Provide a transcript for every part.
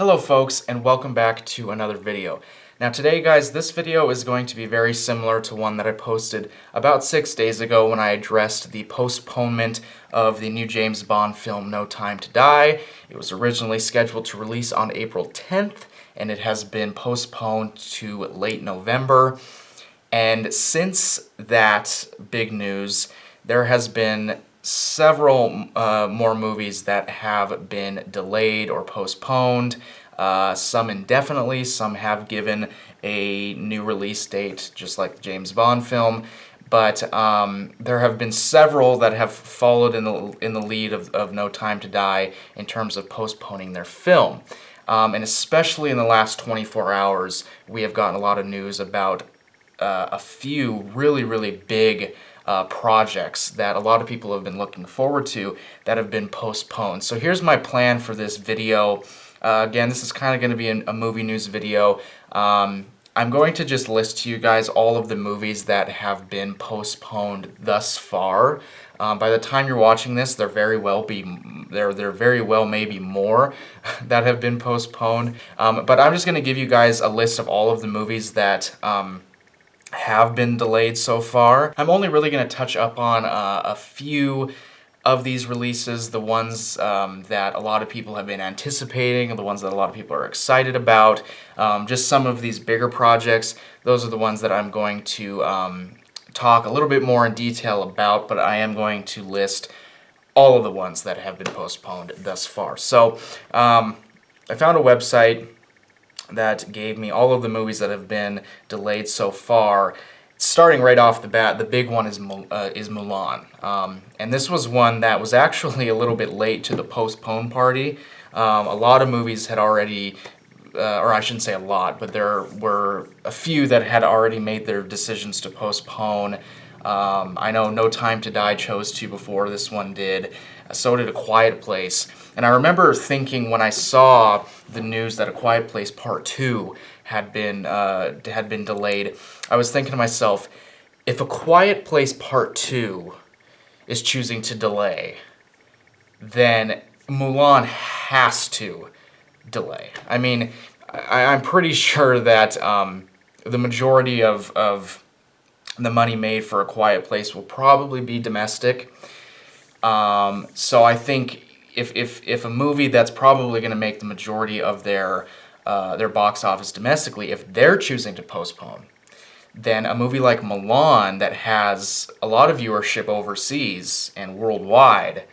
Hello folks, and welcome back to another video. Now today guys, this video is going to be very similar to one that I posted about 6 days ago when I addressed the postponement of the new James Bond film No Time to Die. It was originally scheduled to release on April 10th, and it has been postponed to late November. And since that big news, there has been several more movies that have been delayed or postponed, some indefinitely, some have given a new release date, just like the James Bond film, but there have been several that have followed in the lead of No Time to Die in terms of postponing their film. And especially in the last 24 hours, we have gotten a lot of news about a few really big projects that a lot of people have been looking forward to that have been postponed. So here's my plan for this video. Again, this is kind of going to be a movie news video. I'm going to just list to you guys all of the movies that have been postponed thus far. By the time you're watching this, there very well may be more that have been postponed. But I'm just going to give you guys a list of all of the movies that have been delayed so far. I'm only really going to touch up on a few of these releases, the ones that a lot of people have been anticipating, and the ones that a lot of people are excited about. Just some of these bigger projects, those are the ones that I'm going to talk a little bit more in detail about, but I am going to list all of the ones that have been postponed thus far. So I found a website that gave me all of the movies that have been delayed so far. Starting right off the bat, the big one is Mulan. And this was one that was actually a little bit late to the postpone party. A lot of movies had already, or I shouldn't say a lot, but there were a few that had already made their decisions to postpone. I know No Time to Die chose to before this one did. So did A Quiet Place. And I remember thinking when I saw the news that A Quiet Place Part 2 had been delayed, I was thinking to myself, if A Quiet Place Part 2 is choosing to delay, then Mulan has to delay. I mean, I'm pretty sure that the majority of the money made for A Quiet Place will probably be domestic. So I think if a movie that's probably going to make the majority of their box office domestically, if they're choosing to postpone, then a movie like Mulan that has a lot of viewership overseas and worldwide,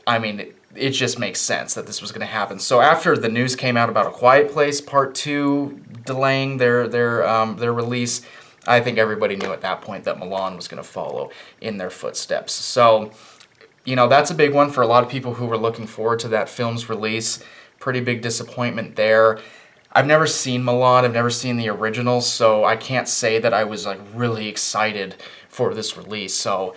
I mean, it just makes sense that this was going to happen. So after the news came out about A Quiet Place Part 2 delaying their release, I think everybody knew at that point that Mulan was going to follow in their footsteps. So, you know, that's a big one for a lot of people who were looking forward to that film's release. Pretty big disappointment there. I've never seen Mulan, I've never seen the original, so I can't say that I was like really excited for this release. So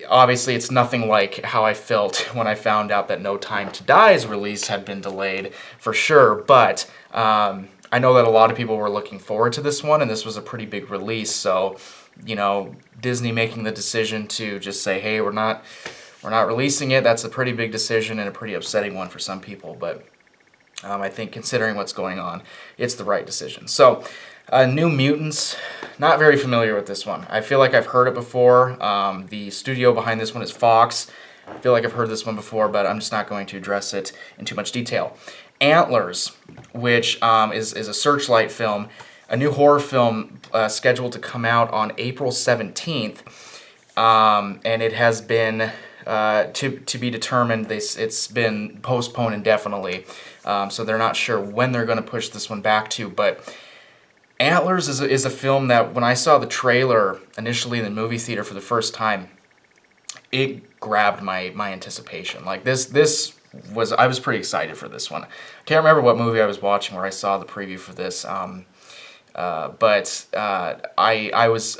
obviously it's nothing like how I felt when I found out that No Time to Die's release had been delayed, for sure, but I know that a lot of people were looking forward to this one, and this was a pretty big release, so, you know, Disney making the decision to just say, hey, we're not releasing it, that's a pretty big decision and a pretty upsetting one for some people, but I think considering what's going on, it's the right decision. So, New Mutants, not very familiar with this one. I feel like I've heard it before. The studio behind this one is Fox. I feel like I've heard this one before, but I'm just not going to address it in too much detail. Antlers, which is a Searchlight film, a new horror film scheduled to come out on April 17th, and it has been to be determined. It's been postponed indefinitely, so they're not sure when they're going to push this one back to, but Antlers is a film that when I saw the trailer initially in the movie theater for the first time, it grabbed my anticipation. Like this was, I was pretty excited for this one. I can't remember what movie I was watching where I saw the preview for this, but I was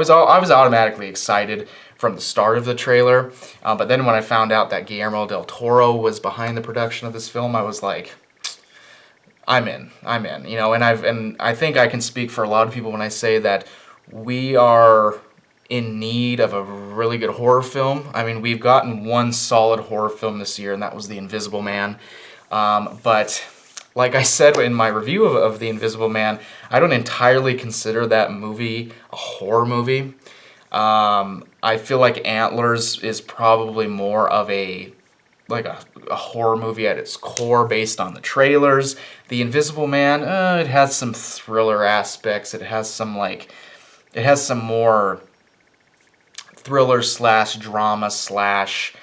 automatically excited from the start of the trailer. But then when I found out that Guillermo del Toro was behind the production of this film, I was like, I'm in, you know, and I think I can speak for a lot of people when I say that we are in need of a really good horror film. I mean, we've gotten one solid horror film this year, and that was The Invisible Man. But like I said in my review of The Invisible Man, I don't entirely consider that movie a horror movie. I feel like Antlers is probably more of a horror movie at its core based on the trailers. The Invisible Man, it has some thriller aspects. It has some more thriller slash drama slash,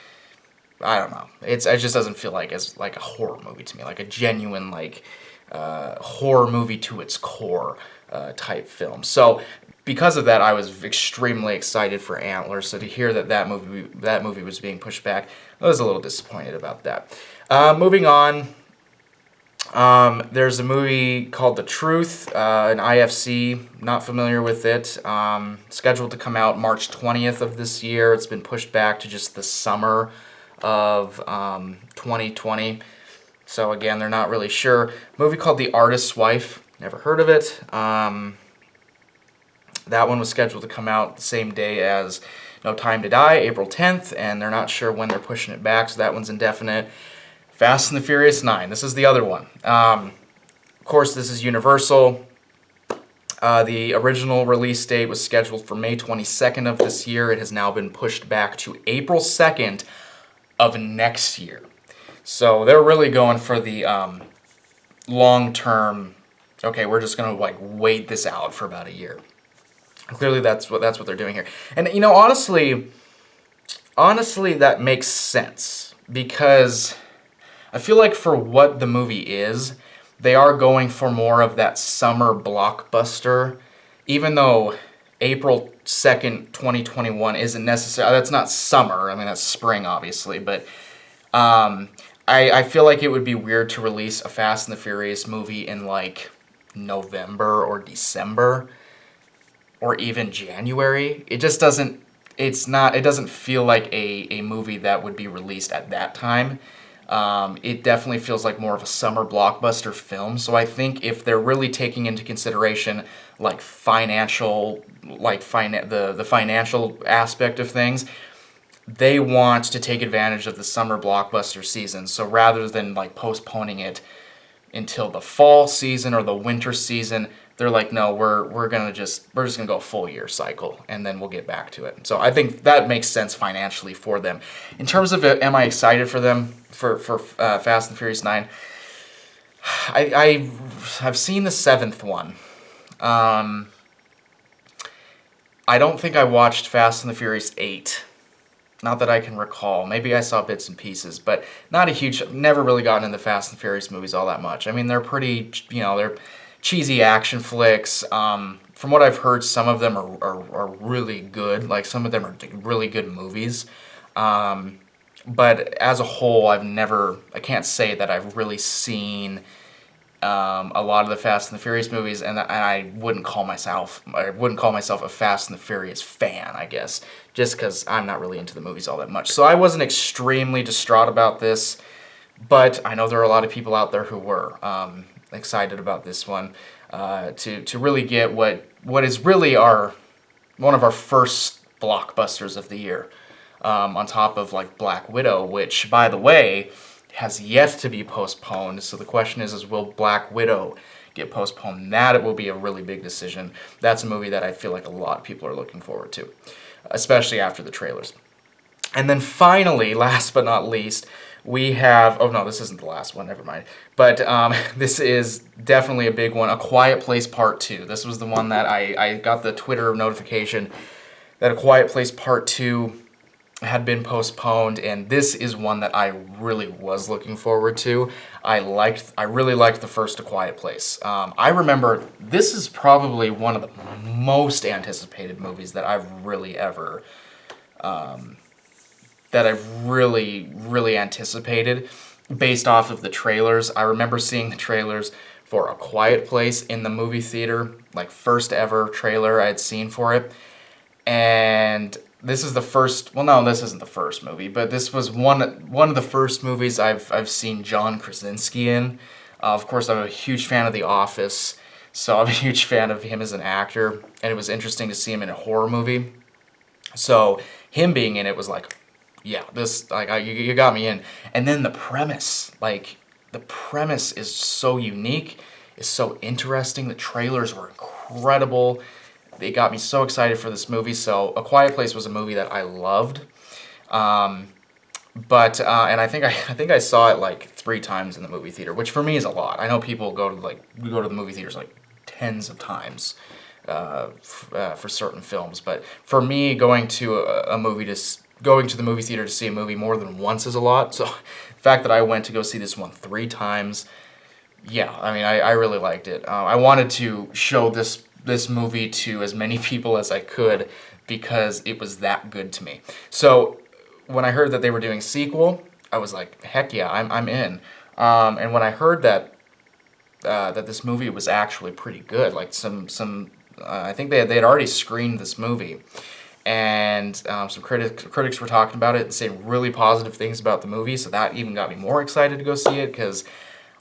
I don't know. It just doesn't feel like as like a horror movie to me, like a genuine horror movie to its core type film. So because of that, I was extremely excited for Antlers. So to hear that movie was being pushed back, I was a little disappointed about that. Moving on, there's a movie called The Truth, an IFC. Not familiar with it. Scheduled to come out March 20th of this year. It's been pushed back to just the summer of 2020. So again, they're not really sure. Movie called The Artist's Wife. Never heard of it. That one was scheduled to come out the same day as No Time to Die, April 10th, and they're not sure when they're pushing it back, so that one's indefinite. Fast and the Furious 9. This is the other one. Of course, this is Universal. The original release date was scheduled for May 22nd of this year. It has now been pushed back to April 2nd of next year. So they're really going for the long-term, okay, we're just going to wait this out for about a year. Clearly that's what they're doing here. And honestly that makes sense, because I feel like for what the movie is, they are going for more of that summer blockbuster, even though April 2nd, 2021 isn't necessarily, that's not summer, I mean that's spring obviously, but I feel like it would be weird to release a Fast and the Furious movie in November or December or even January. It just doesn't, it doesn't feel like a movie that would be released at that time. It definitely feels like more of a summer blockbuster film. So I think if they're really taking into consideration the financial aspect of things, they want to take advantage of the summer blockbuster season. So rather than postponing it until the fall season or the winter season, they're like, no, we're just gonna go a full year cycle, and then we'll get back to it. So I think that makes sense financially for them. In terms of am I excited for them for Fast and Furious 9? I've seen the 7th one. I don't think I watched Fast and the Furious 8. Not that I can recall. Maybe I saw bits and pieces, but not a huge. Never really gotten into Fast and Furious movies all that much. I mean, they're pretty, they're cheesy action flicks. From what I've heard, some of them are really good. Some of them are really good movies. But as a whole, I can't say that I've really seen a lot of the Fast and the Furious movies, and I wouldn't call myself a Fast and the Furious fan, I guess, just because I'm not really into the movies all that much. So I wasn't extremely distraught about this, but I know there are a lot of people out there who were excited about this one, to really get what is really one of our first blockbusters of the year, on top of Black Widow, which, by the way, has yet to be postponed. So the question is will Black Widow get postponed? That will be a really big decision. That's a movie that I feel like a lot of people are looking forward to, especially after the trailers. And then finally, last but not least, we have, oh no, this isn't the last one, never mind. But this is definitely a big one, A Quiet Place Part 2. This was the one that I got the Twitter notification that A Quiet Place Part 2 had been postponed, and this is one that I really was looking forward to. I really liked the first A Quiet Place. I remember this is probably one of the most anticipated movies that I've really ever, really anticipated based off of the trailers. I remember seeing the trailers for A Quiet Place in the movie theater, first ever trailer I'd seen for it, and this is the first, well, no, this isn't the first movie, but this was one of the first movies I've seen John Krasinski in. Of course, I'm a huge fan of The Office, so I'm a huge fan of him as an actor, and it was interesting to see him in a horror movie. So him being in it was yeah, this, you got me in. And then the premise, the premise is so unique, is so interesting. The trailers were incredible. They got me so excited for this movie. So A Quiet Place was a movie that I loved. And I think I saw it like 3 times in the movie theater, which for me is a lot. I know people go to the movie theaters like tens of times for certain films, but for me, going to the movie theater to see a movie more than once is a lot. So the fact that I went to go see this one 3 times, yeah, I mean, I really liked it. I wanted to show this movie to as many people as I could because it was that good to me. So when I heard that they were doing a sequel, I was like, heck yeah, I'm in. And when I heard that this movie was actually pretty good, like I think they had already screened this movie, and some critics were talking about it and saying really positive things about the movie. So that even got me more excited to go see it, because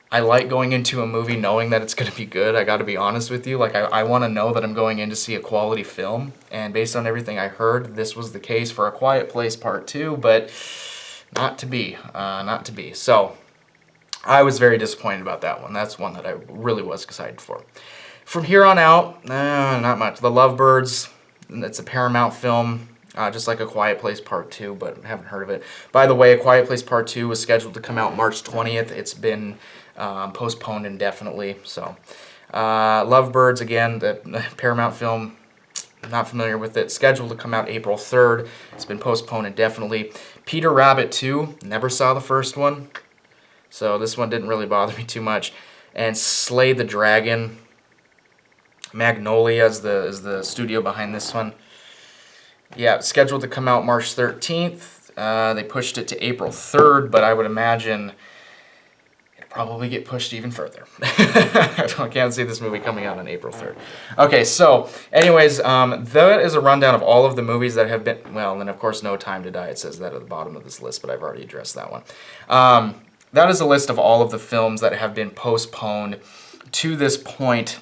I like going into a movie knowing that it's going to be good. I got to be honest with you. Like, I want to know that I'm going in to see a quality film. And based on everything I heard, this was the case for A Quiet Place Part 2, but not to be. Not to be. So I was very disappointed about that one. That's one that I really was excited for. From here on out, not much. The Lovebirds, it's a Paramount film. Just like A Quiet Place Part 2, but I haven't heard of it. By the way, A Quiet Place Part 2 was scheduled to come out March 20th. It's been postponed indefinitely. So, Lovebirds, again, the Paramount film, not familiar with it. Scheduled to come out April 3rd. It's been postponed indefinitely. Peter Rabbit 2, never saw the first one, so this one didn't really bother me too much. And Slay the Dragon, Magnolia is the studio behind this one. Yeah, scheduled to come out March 13th. They pushed it to April 3rd, but I would imagine it'll probably get pushed even further. I can't see this movie coming out on April 3rd. Okay, so anyways, that is a rundown of all of the movies that have been, well, and of course No Time to Die, it says that at the bottom of this list, but I've already addressed that one. That is a list of all of the films that have been postponed to this point.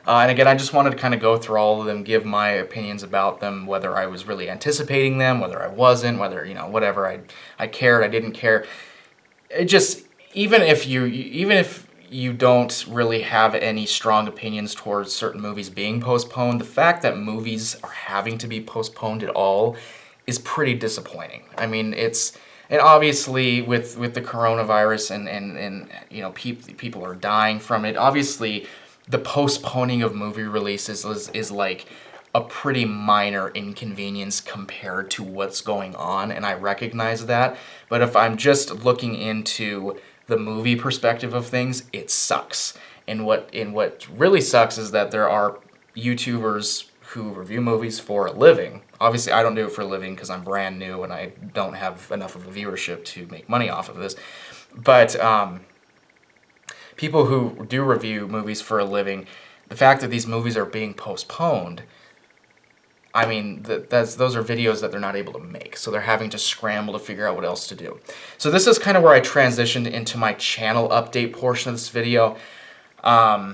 And again, I just wanted to kind of go through all of them, give my opinions about them, whether I was really anticipating them, whether I wasn't, whether, whatever, I cared, I didn't care. It just, even if you don't really have any strong opinions towards certain movies being postponed, the fact that movies are having to be postponed at all is pretty disappointing. I mean, and obviously with the coronavirus and people are dying from it, obviously the postponing of movie releases is like a pretty minor inconvenience compared to what's going on, and I recognize that. But if I'm just looking into the movie perspective of things, it sucks. And what really sucks is that there are YouTubers who review movies for a living. Obviously, I don't do it for a living because I'm brand new and I don't have enough of a viewership to make money off of this. But people who do review movies for a living, the fact that these movies are being postponed, I mean, those are videos that they're not able to make, so they're having to scramble to figure out what else to do. So this is kind of where I transitioned into my channel update portion of this video. I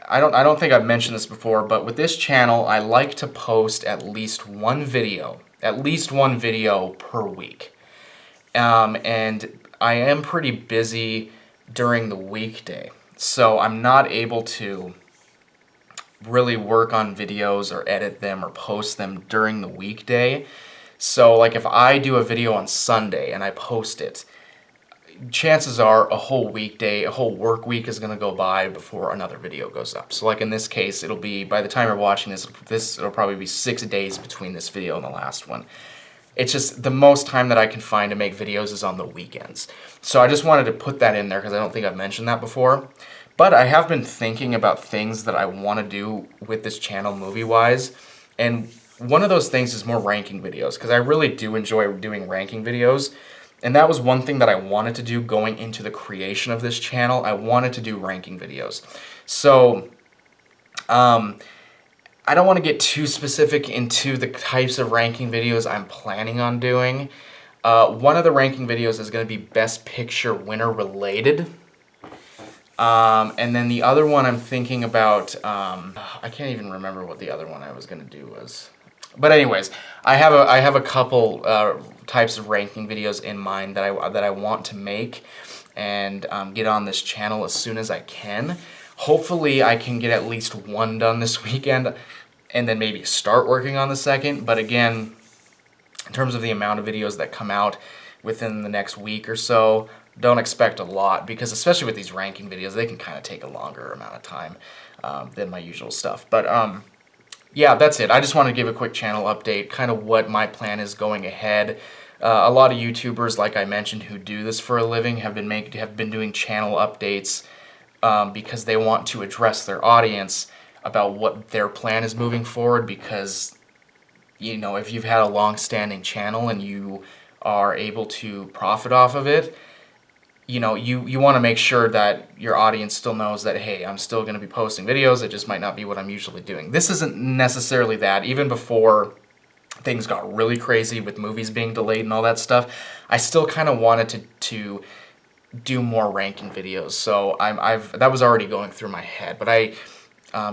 don't think I've mentioned this before, but with this channel, I like to post at least one video per week. And I am pretty busy during the weekday, so I'm not able to really work on videos or edit them or post them during the weekday. So like if I do a video on Sunday and I post it, chances are a whole weekday, a whole work week is going to go by before another video goes up. So like in this case, it'll be, by the time you're watching this, it'll probably be 6 days between this video and the last one. It's just the most time that I can find to make videos is on the weekends. So I just wanted to put that in there because I don't think I've mentioned that before. But I have been thinking about things that I want to do with this channel movie-wise. And one of those things is more ranking videos, because I really do enjoy doing ranking videos. And that was one thing that I wanted to do going into the creation of this channel. I wanted to do ranking videos. So, I don't want to get too specific into the types of ranking videos I'm planning on doing. One of the ranking videos is going to be Best Picture winner related. And then the other one I'm thinking about, I can't even remember what the other one I was going to do was. But anyways, I have a couple types of ranking videos in mind that I want to make and get on this channel as soon as I can. Hopefully I can get at least one done this weekend and then maybe start working on the second. But again, in terms of the amount of videos that come out within the next week or so, don't expect a lot, because especially with these ranking videos, they can kind of take a longer amount of time than my usual stuff. But yeah, that's it. I just want to give a quick channel update, kind of what my plan is going ahead. A lot of YouTubers, like I mentioned, who do this for a living have been doing channel updates because they want to address their audience about what their plan is moving forward. Because, you know, if you've had a long-standing channel and you are able to profit off of it, you know, you want to make sure that your audience still knows that, hey, I'm still going to be posting videos. It just might not be what I'm usually doing. This isn't necessarily that. Even before things got really crazy with movies being delayed and all that stuff, I still kind of wanted to do more ranking videos. So that was already going through my head, but I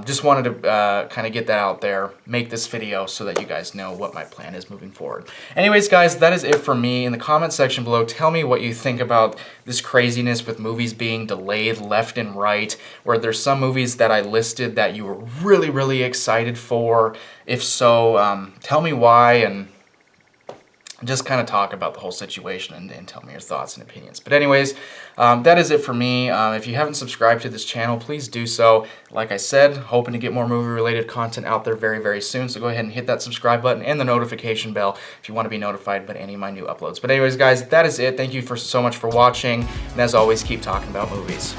just wanted to kind of get that out there, make this video so that you guys know what my plan is moving forward. Anyways, guys, that is it for me. In the comment section below, tell me what you think about this craziness with movies being delayed left and right, where there's some movies that I listed that you were really, really excited for. If so, tell me why, and just kind of talk about the whole situation and tell me your thoughts and opinions. But anyways, that is it for me. If you haven't subscribed to this channel, please do so. Like I said, hoping to get more movie-related content out there very, very soon. So go ahead and hit that subscribe button and the notification bell if you want to be notified about any of my new uploads. But anyways, guys, that is it. Thank you so much for watching. And as always, keep talking about movies.